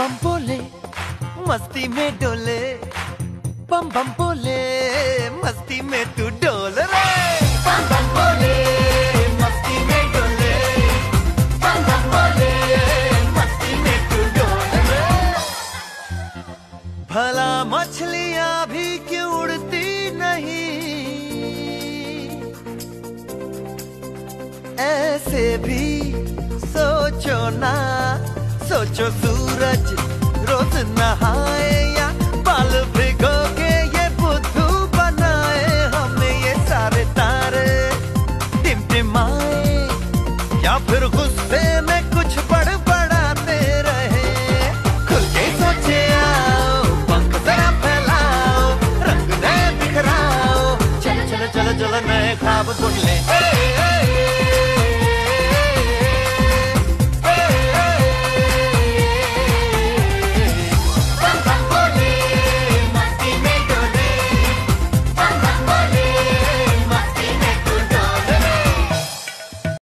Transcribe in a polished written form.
बम बोले मस्ती में डोले, बम बम बोले मस्ती में तू डोल रे। बम बम बोले मस्ती में डोले, बम बम बोले मस्ती में तू डोल रे। भला मछलियां भी क्यों उड़ती नहीं, ऐसे भी सोचो ना। सोचो सूरज रोज नहाए या बाल भिगो के ये बुद्धू बनाए, हमें ये सारे तारे टिमटिमाए या फिर गुस्से में कुछ बड़बड़ाते रहे। खुल के सोचे आओ, पंख जरा फैलाओ, रंग नए बिखराओ, चलो चलो चलो चलो नए ख्वाब बुन ले।